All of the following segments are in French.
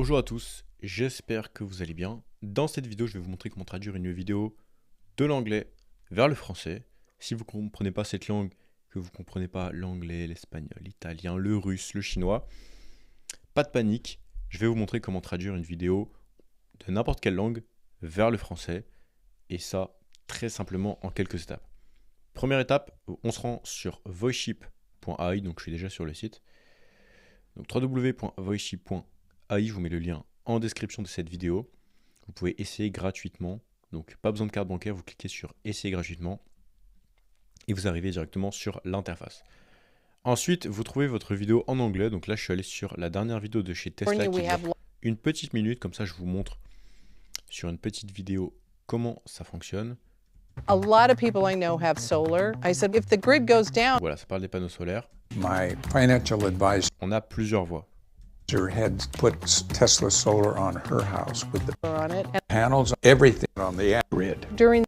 Bonjour à tous, j'espère que vous allez bien. Dans cette vidéo, je vais vous montrer comment traduire une vidéo de l'anglais vers le français. Si vous ne comprenez pas cette langue, que vous ne comprenez pas l'anglais, l'espagnol, l'italien, le russe, le chinois, pas de panique, je vais vous montrer comment traduire une vidéo de n'importe quelle langue vers le français. Et ça, très simplement en quelques étapes. Première étape, on se rend sur voiceship.ai, donc je suis déjà sur le site. Donc www.voiceship.ai, je vous mets le lien en description de cette vidéo. Vous pouvez essayer gratuitement. Donc pas besoin de carte bancaire, vous cliquez sur essayer gratuitement et vous arrivez directement sur l'interface. Ensuite, vous trouvez votre vidéo en anglais. Donc là, je suis allé sur la dernière vidéo de chez Tesla qui dure une petite minute. Comme ça, je vous montre sur une petite vidéo comment ça fonctionne. A lot of people I know have solar. I said, if the grid goes down, Voilà, ça parle des panneaux solaires. My financial advisor On a plusieurs voix. had put Tesla solar on her house with the on it. And panels, everything on the grid. during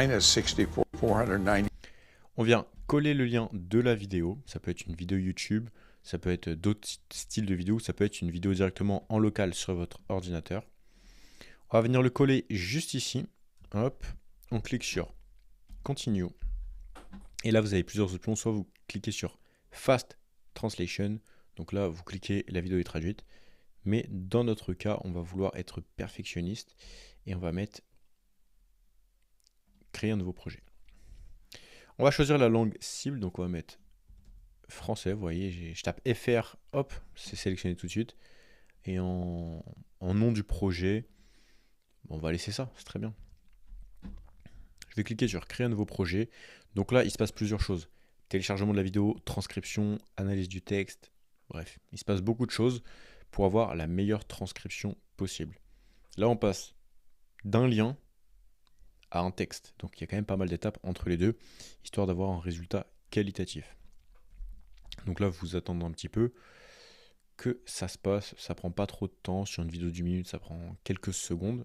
Minus 490. On vient coller le lien de la vidéo. Ça peut être une vidéo YouTube, ça peut être d'autres styles de vidéos, ça peut être une vidéo directement en local sur votre ordinateur. On va venir le coller juste ici. Hop, on clique sur Continue. Et là, vous avez plusieurs options. Soit vous cliquez sur Fast Translation. Donc là, vous cliquez, la vidéo est traduite. Mais dans notre cas, on va vouloir être perfectionniste et on va mettre Créer un nouveau projet. On va choisir la langue cible. Donc on va mettre français. Vous voyez, je tape FR. Hop, c'est sélectionné tout de suite. Et en nom du projet, on va laisser ça. C'est très bien. Je vais cliquer sur Créer un nouveau projet. Donc là, il se passe plusieurs choses. Téléchargement de la vidéo, transcription, analyse du texte. Bref, il se passe beaucoup de choses pour avoir la meilleure transcription possible. Là, on passe d'un lien à un texte. Donc il y a quand même pas mal d'étapes entre les deux, histoire d'avoir un résultat qualitatif. Donc là, vous attendez un petit peu que ça se passe. Ça prend pas trop de temps. Sur une vidéo d'une minute, ça prend quelques secondes.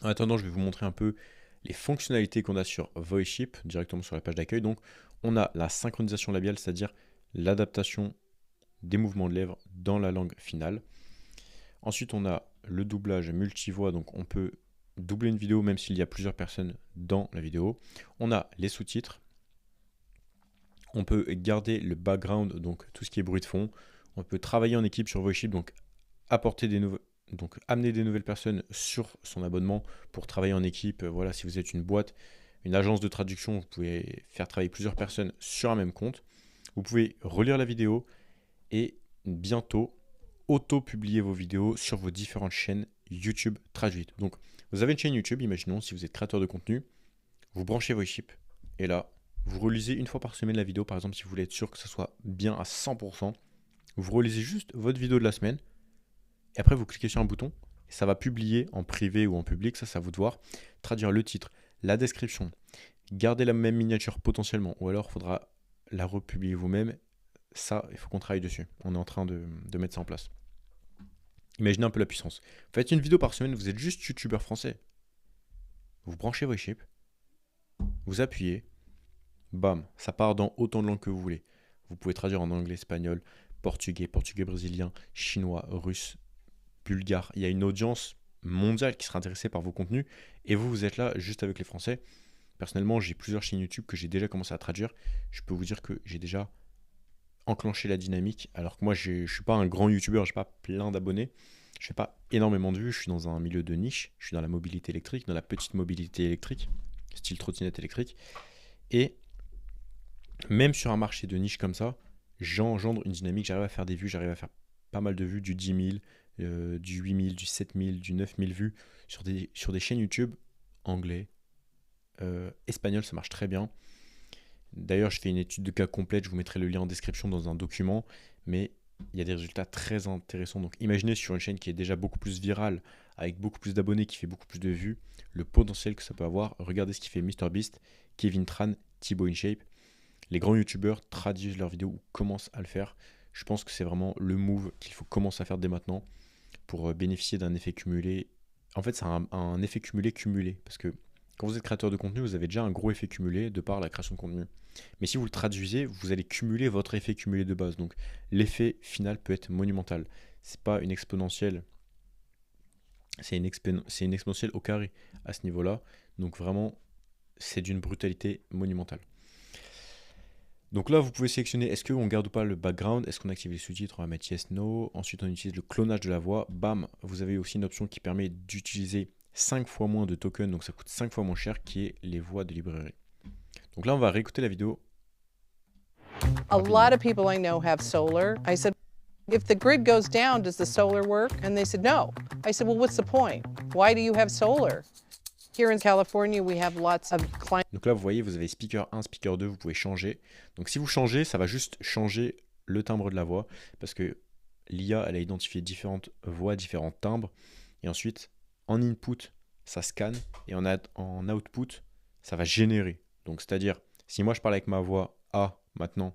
En attendant, je vais vous montrer un peu les fonctionnalités qu'on a sur Voiceship, directement sur la page d'accueil. Donc, on a la synchronisation labiale, c'est-à-dire l'adaptation des mouvements de lèvres dans la langue finale. Ensuite, on a le doublage multivoix, donc on peut doubler une vidéo même s'il y a plusieurs personnes dans la vidéo. On a les sous-titres. On peut garder le background, donc tout ce qui est bruit de fond. On peut travailler en équipe sur Voiceship, donc amener des nouvelles personnes sur son abonnement pour travailler en équipe. Voilà, si vous êtes une boîte, une agence de traduction, vous pouvez faire travailler plusieurs personnes sur un même compte. Vous pouvez relire la vidéo et bientôt auto-publier vos vidéos sur vos différentes chaînes YouTube traduites. Donc, vous avez une chaîne YouTube, imaginons, si vous êtes créateur de contenu, vous branchez Voiceship et là, vous relisez une fois par semaine la vidéo, par exemple, si vous voulez être sûr que ça soit bien à 100%. Vous relisez juste votre vidéo de la semaine. Et après, vous cliquez sur un bouton et ça va publier en privé ou en public, ça c'est à vous de voir. Traduire le titre, la description, garder la même miniature potentiellement, ou alors il faudra la republier vous-même. Ça, il faut qu'on travaille dessus. On est en train de mettre ça en place. Imaginez un peu la puissance. Faites une vidéo par semaine, vous êtes juste youtubeur français. Vous branchez Voiceship, vous appuyez, bam, ça part dans autant de langues que vous voulez. Vous pouvez traduire en anglais, espagnol, portugais brésilien, chinois, russe, bulgare. Il y a une audience mondiale qui sera intéressée par vos contenus et vous êtes là juste avec les Français. Personnellement, j'ai plusieurs chaînes YouTube que j'ai déjà commencé à traduire. Je peux vous dire que j'ai déjà enclenché la dynamique, alors que moi, je ne suis pas un grand YouTuber, je n'ai pas plein d'abonnés. Je ne fais pas énormément de vues, je suis dans un milieu de niche, je suis dans la mobilité électrique, dans la petite mobilité électrique, style trottinette électrique. Et même sur un marché de niche comme ça, j'engendre une dynamique, j'arrive à faire des vues, j'arrive à faire pas mal de vues, du 10 000, du 8 000, du 7 000, du 9 000 vues sur des chaînes YouTube anglais, espagnol, ça marche très bien. D'ailleurs, je fais une étude de cas complète, je vous mettrai le lien en description dans un document, mais il y a des résultats très intéressants. Donc imaginez sur une chaîne qui est déjà beaucoup plus virale, avec beaucoup plus d'abonnés, qui fait beaucoup plus de vues, le potentiel que ça peut avoir. Regardez ce qu'il fait MrBeast, Kevin Tran, Thibaut InShape. Les grands youtubeurs traduisent leurs vidéos ou commencent à le faire. Je pense que c'est vraiment le move qu'il faut commencer à faire dès maintenant pour bénéficier d'un effet cumulé. En fait, c'est un effet cumulé, parce que Quand vous êtes créateur de contenu, vous avez déjà un gros effet cumulé de par la création de contenu. Mais si vous le traduisez, vous allez cumuler votre effet cumulé de base. Donc l'effet final peut être monumental. C'est pas une exponentielle, c'est une exponentielle au carré à ce niveau-là. Donc vraiment, c'est d'une brutalité monumentale. Donc là, vous pouvez sélectionner est-ce qu'on garde ou pas le background, est-ce qu'on active les sous-titres, on va mettre yes, no. Ensuite, on utilise le clonage de la voix. Bam, vous avez aussi une option qui permet d'utiliser 5 fois moins de tokens, donc ça coûte 5 fois moins cher, qui est les voix de librairie. Donc là, on va réécouter la vidéo. A lot of people I know have solar. I said, if the grid goes down, does the solar work? And they said, no. I said, well, what's the point? Why do you have solar? Here in California, we have lots of clients. Donc là, vous voyez, vous avez speaker 1, speaker 2, vous pouvez changer. Donc si vous changez, ça va juste changer le timbre de la voix, parce que l'IA, elle a identifié différentes voix, différents timbres. Et ensuite, en input, ça scanne, et en output, ça va générer. Donc c'est-à-dire, si moi je parle avec ma voix A maintenant,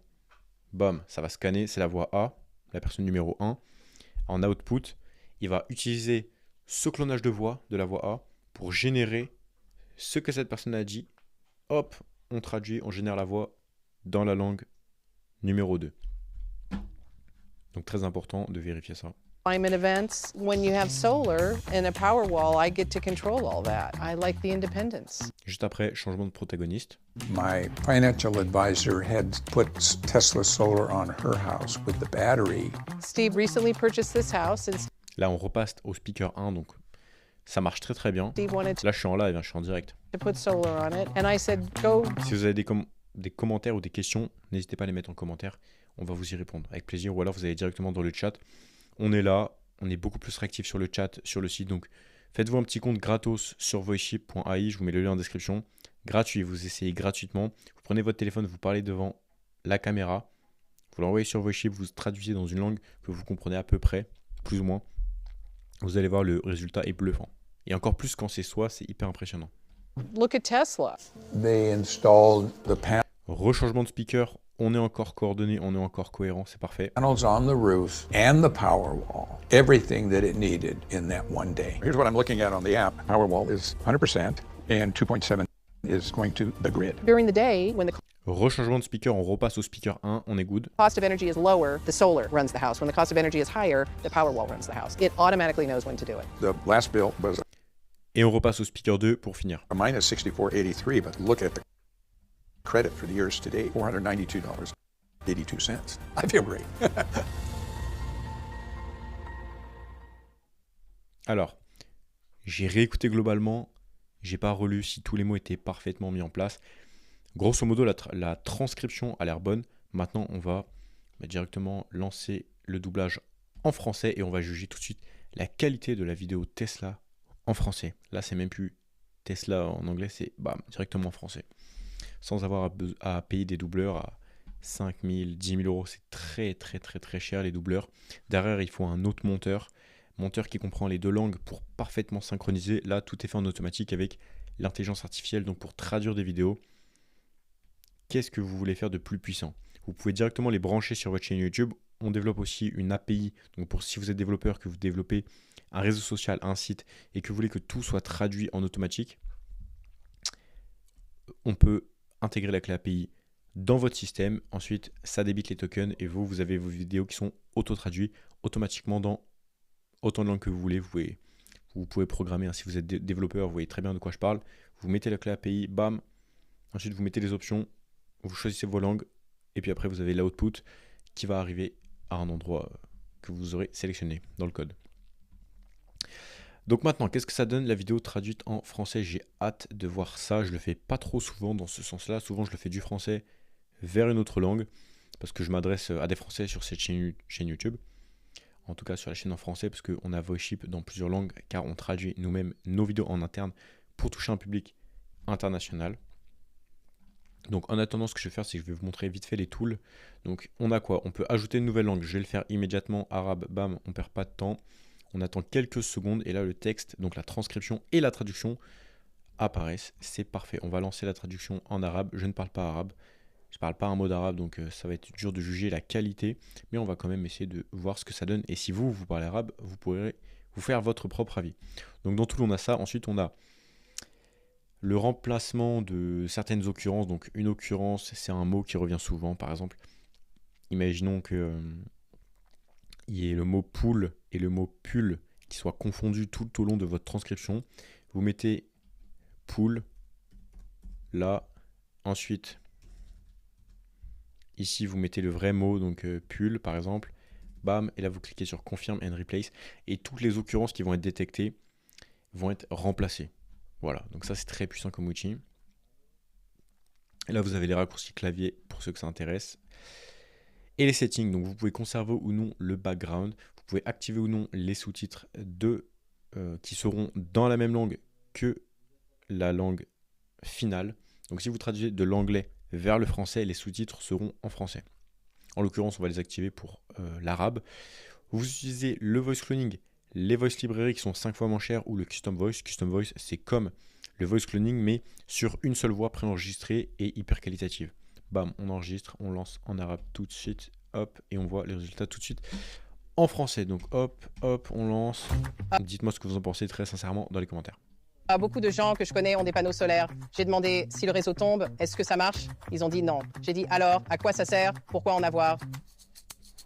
bam, ça va scanner, c'est la voix A, la personne numéro 1. En output, il va utiliser ce clonage de voix de la voix A pour générer ce que cette personne a dit. Hop, on traduit, on génère la voix dans la langue numéro 2. Donc très important de vérifier ça. Climate events. When you have solar and a Powerwall, I get to control all that. I like the independence. Juste après, changement de protagoniste. My financial advisor had put Tesla solar on her house with the battery. Steve recently purchased this house and Là, on repasse au speaker 1, donc ça marche très très bien. Steve wanted Là, je suis en live, je suis en direct. to put solar on it. And I said, go. Si vous avez des commentaires ou des questions, n'hésitez pas à les mettre en commentaire. On va vous y répondre avec plaisir. Ou alors, vous allez directement dans le chat. On est là, on est beaucoup plus réactif sur le chat, sur le site. Donc, faites-vous un petit compte gratos sur voiceship.ai. Je vous mets le lien en description. Gratuit, vous essayez gratuitement. Vous prenez votre téléphone, vous parlez devant la caméra. Vous l'envoyez sur Voiceship, vous traduisez dans une langue que vous comprenez à peu près, plus ou moins. Vous allez voir, le résultat est bluffant. Et encore plus quand c'est soi, c'est hyper impressionnant. Look at Tesla. They installed the Rechangement de speaker, on est encore coordonné, on est encore cohérent, c'est parfait. panels on the roof and the Powerwall. Everything that it needed in that one day. Here's what I'm looking at on the app. Powerwall is 100% and 2.7 is going to the grid. During the day, when the Rechangement de speaker, on repasse au speaker 1, on est good. cost of energy is lower, the solar runs the house. When the cost of energy is higher, the Powerwall runs the house. It automatically knows when to do it. The last bill was Et on repasse au speaker 2 pour finir. a minus 64.83, but look at the credit for the years to date, $492.82. I feel great. Alors, j'ai réécouté globalement, j'ai pas relu si tous les mots étaient parfaitement mis en place. Grosso modo, la transcription a l'air bonne. Maintenant, on va directement lancer le doublage en français et on va juger tout de suite la qualité de la vidéo Tesla en français. Là, c'est même plus Tesla en anglais, c'est bam, directement en français. Sans avoir à payer des doubleurs à 5 000, 10 000 euros. C'est très, très, très, très cher les doubleurs. Derrière, il faut un autre monteur qui comprend les deux langues pour parfaitement synchroniser. Là, tout est fait en automatique avec l'intelligence artificielle. Donc, pour traduire des vidéos, qu'est-ce que vous voulez faire de plus puissant? Vous pouvez directement les brancher sur votre chaîne YouTube. On développe aussi une API. Donc, pour si vous êtes développeur, que vous développez un réseau social, un site, et que vous voulez que tout soit traduit en automatique, on peut intégrer la clé API dans votre système. Ensuite, ça débite les tokens et vous avez vos vidéos qui sont auto-traduites automatiquement dans autant de langues que vous voulez. Vous pouvez programmer. Si vous êtes développeur, vous voyez très bien de quoi je parle. Vous mettez la clé API, bam. Ensuite, vous mettez les options, vous choisissez vos langues et puis après, vous avez l'output qui va arriver à un endroit que vous aurez sélectionné dans le code. Donc maintenant, qu'est-ce que ça donne la vidéo traduite en français? J'ai hâte de voir ça. Je le fais pas trop souvent dans ce sens-là. Souvent, je le fais du français vers une autre langue parce que je m'adresse à des Français sur cette chaîne YouTube. En tout cas, sur la chaîne en français parce qu'on a Voiceship dans plusieurs langues car on traduit nous-mêmes nos vidéos en interne pour toucher un public international. Donc en attendant, ce que je vais faire, c'est que je vais vous montrer vite fait les tools. Donc on a quoi? On peut ajouter une nouvelle langue. Je vais le faire immédiatement. Arabe, bam, on perd pas de temps. On attend quelques secondes et là le texte, donc la transcription et la traduction apparaissent. C'est parfait. On va lancer la traduction en arabe. Je ne parle pas arabe. Je ne parle pas un mot d'arabe, donc ça va être dur de juger la qualité. Mais on va quand même essayer de voir ce que ça donne. Et si vous parlez arabe, vous pourrez vous faire votre propre avis. Donc dans Tool, on a ça. Ensuite, on a le remplacement de certaines occurrences. Donc une occurrence, c'est un mot qui revient souvent. Par exemple, imaginons que il y ait le mot pool et le mot pull qui soient confondus tout au long de votre transcription. Vous mettez pool là, ensuite ici vous mettez le vrai mot, donc pull par exemple, bam, et là vous cliquez sur confirm and replace et toutes les occurrences qui vont être détectées vont être remplacées. Voilà, donc ça c'est très puissant comme outil. Et là vous avez les raccourcis clavier pour ceux que ça intéresse. Et les settings, donc vous pouvez conserver ou non le background, vous pouvez activer ou non les sous-titres qui seront dans la même langue que la langue finale. Donc si vous traduisez de l'anglais vers le français, les sous-titres seront en français. En l'occurrence, on va les activer pour l'arabe. Vous utilisez le voice cloning, les voice librairies qui sont 5 fois moins chères ou le custom voice. Custom voice, c'est comme le voice cloning, mais sur une seule voix préenregistrée et hyper qualitative. Bam, on enregistre, on lance en arabe tout de suite, hop, et on voit les résultats tout de suite en français. Donc hop, hop, on lance. Dites-moi ce que vous en pensez très sincèrement dans les commentaires. Beaucoup de gens que je connais ont des panneaux solaires. J'ai demandé si le réseau tombe, est-ce que ça marche? Ils ont dit non. J'ai dit alors, à quoi ça sert? Pourquoi en avoir?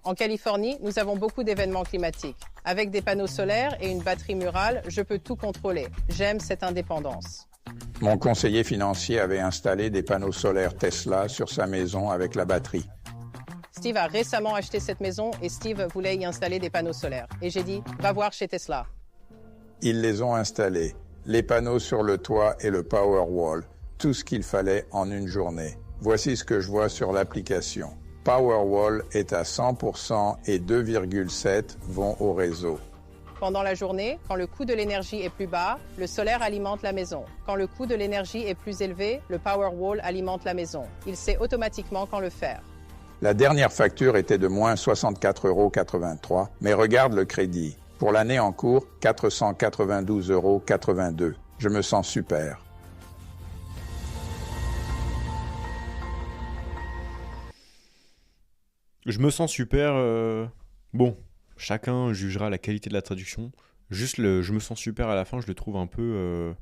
En Californie, nous avons beaucoup d'événements climatiques. Avec des panneaux solaires et une batterie murale, je peux tout contrôler. J'aime cette indépendance. Mon conseiller financier avait installé des panneaux solaires Tesla sur sa maison avec la batterie. Steve a récemment acheté cette maison et Steve voulait y installer des panneaux solaires. Et j'ai dit, va voir chez Tesla. Ils les ont installés, les panneaux sur le toit et le Powerwall, tout ce qu'il fallait en une journée. Voici ce que je vois sur l'application. Powerwall est à 100% et 2,7 vont au réseau. Pendant la journée, quand le coût de l'énergie est plus bas, le solaire alimente la maison. Quand le coût de l'énergie est plus élevé, le Powerwall alimente la maison. Il sait automatiquement quand le faire. La dernière facture était de moins 64,83 €, mais regarde le crédit. Pour l'année en cours, 492,82 €. Je me sens super. Je me sens super. Bon, chacun jugera la qualité de la traduction. Juste le je me sens super à la fin, je le trouve un peu.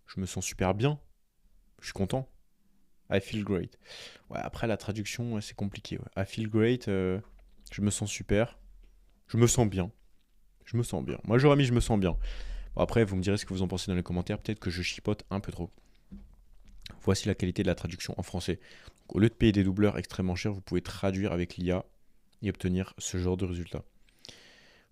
Je me sens super bien. Je suis content. I feel great. Ouais, après la traduction, ouais, c'est compliqué. Ouais. I feel great, je me sens super. Je me sens bien. Je me sens bien. Moi, j'aurais mis je me sens bien. Bon, après, vous me direz ce que vous en pensez dans les commentaires. Peut-être que je chipote un peu trop. Voici la qualité de la traduction en français. Donc, au lieu de payer des doubleurs extrêmement chers, vous pouvez traduire avec l'IA et obtenir ce genre de résultat.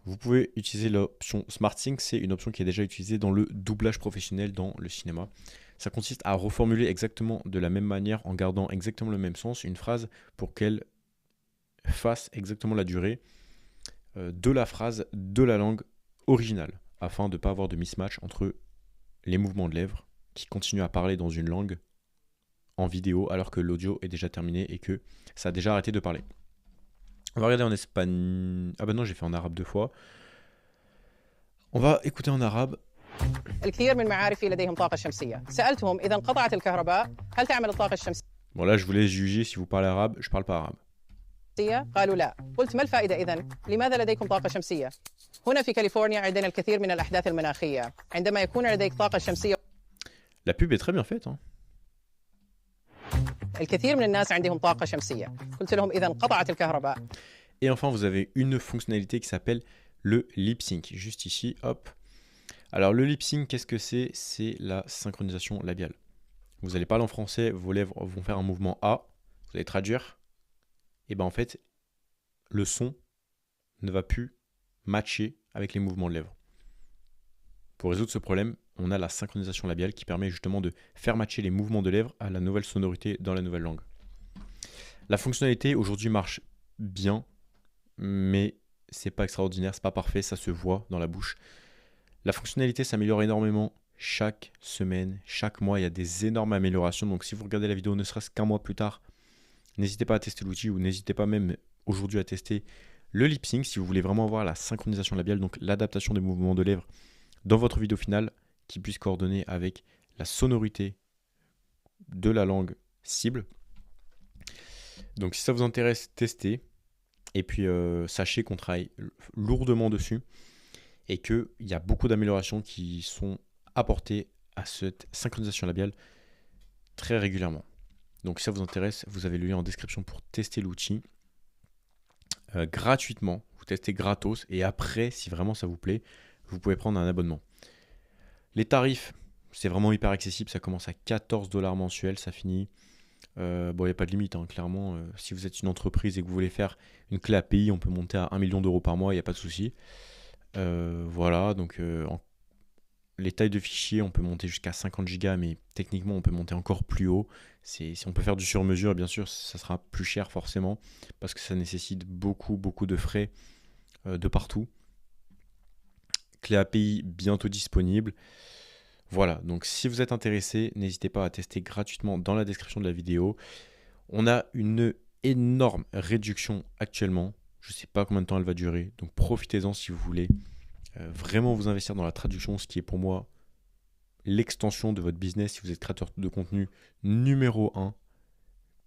Vous pouvez utiliser l'option SmartSync. C'est une option qui est déjà utilisée dans le doublage professionnel dans le cinéma. Ça consiste à reformuler exactement de la même manière en gardant exactement le même sens une phrase pour qu'elle fasse exactement la durée de la phrase de la langue originale afin de ne pas avoir de mismatch entre les mouvements de lèvres qui continuent à parler dans une langue en vidéo alors que l'audio est déjà terminé et que ça a déjà arrêté de parler. On va regarder en espagnol. Ah bah non, j'ai fait en arabe 2 fois. On va écouter en arabe. الكثير من معارفي لديهم طاقة شمسية. سألتهم إذا انقطعت الكهرباء هل تعمل الطاقة الشمسية؟ Bon là, je vous laisse juger si vous parlez arabe. Je parle pas arabe. قالوا لا. قلت ما الفائدة إذن؟ لماذا لديكم طاقة شمسية؟ هنا في كاليفورنيا عندنا الكثير من الأحداث المناخية. عندما يكون لديك طاقة شمسية La pub est très bien faite. Hein. الكثير من الناس عندهم طاقة شمسية. قلت لهم إذا انقطعت الكهرباء. Et enfin, vous avez une fonctionnalité qui s'appelle le lip sync. Juste ici, hop. Alors le lip sync, qu'est-ce que c'est? C'est la synchronisation labiale. Vous allez parler en français, vos lèvres vont faire un mouvement A, vous allez traduire, et bien en fait, le son ne va plus matcher avec les mouvements de lèvres. Pour résoudre ce problème, on a la synchronisation labiale qui permet justement de faire matcher les mouvements de lèvres à la nouvelle sonorité dans la nouvelle langue. La fonctionnalité aujourd'hui marche bien, mais c'est pas extraordinaire, c'est pas parfait, ça se voit dans la bouche. La fonctionnalité s'améliore énormément chaque semaine, chaque mois, il y a des énormes améliorations. Donc si vous regardez la vidéo ne serait-ce qu'un mois plus tard, n'hésitez pas à tester l'outil ou n'hésitez pas même aujourd'hui à tester le lip sync si vous voulez vraiment avoir la synchronisation labiale, donc l'adaptation des mouvements de lèvres dans votre vidéo finale qui puisse coordonner avec la sonorité de la langue cible. Donc si ça vous intéresse, testez. Et puis sachez qu'on travaille lourdement dessus et qu'il y a beaucoup d'améliorations qui sont apportées à cette synchronisation labiale très régulièrement. Donc si ça vous intéresse, vous avez le lien en description pour tester l'outil gratuitement. Vous testez gratos et après, si vraiment ça vous plaît, vous pouvez prendre un abonnement. Les tarifs, c'est vraiment hyper accessible. Ça commence à 14 $ mensuels, ça finit. Bon, il n'y a pas de limite, hein, clairement. Si vous êtes une entreprise et que vous voulez faire une clé API, on peut monter à 1 million d'euros par mois, il n'y a pas de souci. Voilà, donc les tailles de fichiers, on peut monter jusqu'à 50 Go, mais techniquement, on peut monter encore plus haut. Si on peut faire du sur-mesure, bien sûr, ça sera plus cher forcément, parce que ça nécessite beaucoup de frais de partout. Clé API bientôt disponible. Voilà, donc si vous êtes intéressé, n'hésitez pas à tester gratuitement dans la description de la vidéo. On a une énorme réduction actuellement. Je ne sais pas combien de temps elle va durer, donc profitez-en si vous voulez vraiment vous investir dans la traduction, ce qui est pour moi l'extension de votre business. Si vous êtes créateur de contenu numéro 1,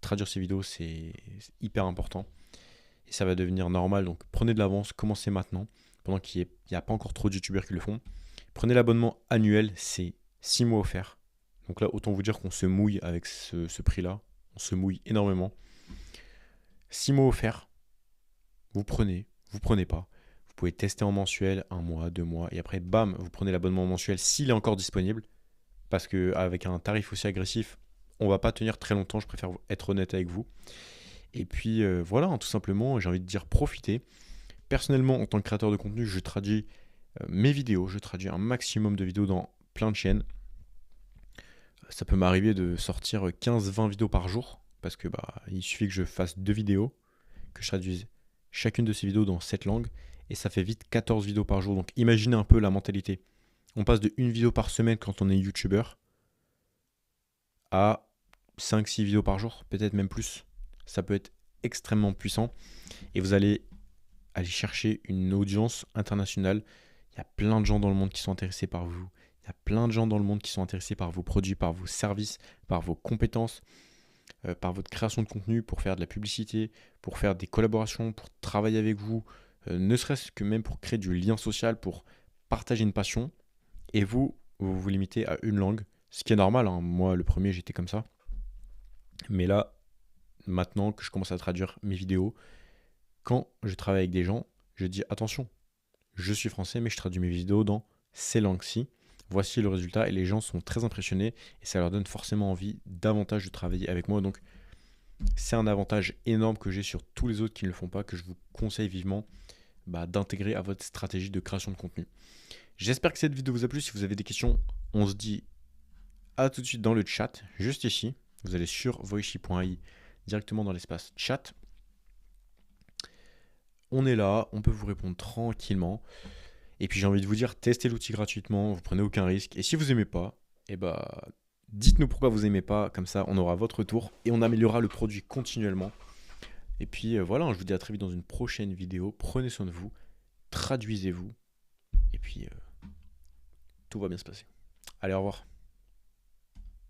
traduire ces vidéos, c'est hyper important. Et ça va devenir normal, donc prenez de l'avance, commencez maintenant, pendant qu'il n'y a pas encore trop de youtubeurs qui le font. Prenez l'abonnement annuel, c'est 6 mois offerts. Donc là, autant vous dire qu'on se mouille avec ce prix-là. On se mouille énormément. 6 mois offerts. Vous prenez pas. Vous pouvez tester en mensuel, 1 mois, 2 mois. Et après, bam, vous prenez l'abonnement mensuel s'il est encore disponible. Parce qu'avec un tarif aussi agressif, on ne va pas tenir très longtemps. Je préfère être honnête avec vous. Et puis voilà, hein, tout simplement, j'ai envie de dire profitez. Personnellement, en tant que créateur de contenu, je traduis mes vidéos. Je traduis un maximum de vidéos dans plein de chaînes. Ça peut m'arriver de sortir 15-20 vidéos par jour. Parce que il suffit que je fasse 2 vidéos, que je traduise chacune de ces vidéos dans 7 langues. Et ça fait vite 14 vidéos par jour. Donc imaginez un peu la mentalité. On passe de 1 vidéo par semaine quand on est youtubeur à 5-6 vidéos par jour, peut-être même plus. Ça peut être extrêmement puissant. Et vous allez aller chercher une audience internationale. Il y a plein de gens dans le monde qui sont intéressés par vous. Il y a plein de gens dans le monde qui sont intéressés par vos produits, par vos services, par vos compétences, par votre création de contenu pour faire de la publicité, pour faire des collaborations, pour travailler avec vous, ne serait-ce que même pour créer du lien social, pour partager une passion. Et vous vous limitez à une langue, ce qui est normal, hein. Moi, le premier, j'étais comme ça. Mais là, maintenant que je commence à traduire mes vidéos, quand je travaille avec des gens, je dis attention, je suis français, mais je traduis mes vidéos dans ces langues-ci. Voici le résultat et les gens sont très impressionnés et ça leur donne forcément envie davantage de travailler avec moi. Donc, c'est un avantage énorme que j'ai sur tous les autres qui ne le font pas, que je vous conseille vivement d'intégrer à votre stratégie de création de contenu. J'espère que cette vidéo vous a plu. Si vous avez des questions, on se dit à tout de suite dans le chat, juste ici. Vous allez sur voichi.ai directement dans l'espace chat. On est là, on peut vous répondre tranquillement. Et puis j'ai envie de vous dire, testez l'outil gratuitement, vous prenez aucun risque. Et si vous n'aimez pas, dites-nous pourquoi vous n'aimez pas, comme ça on aura votre retour et on améliorera le produit continuellement. Et puis voilà, je vous dis à très vite dans une prochaine vidéo. Prenez soin de vous, traduisez-vous et puis tout va bien se passer. Allez, au revoir.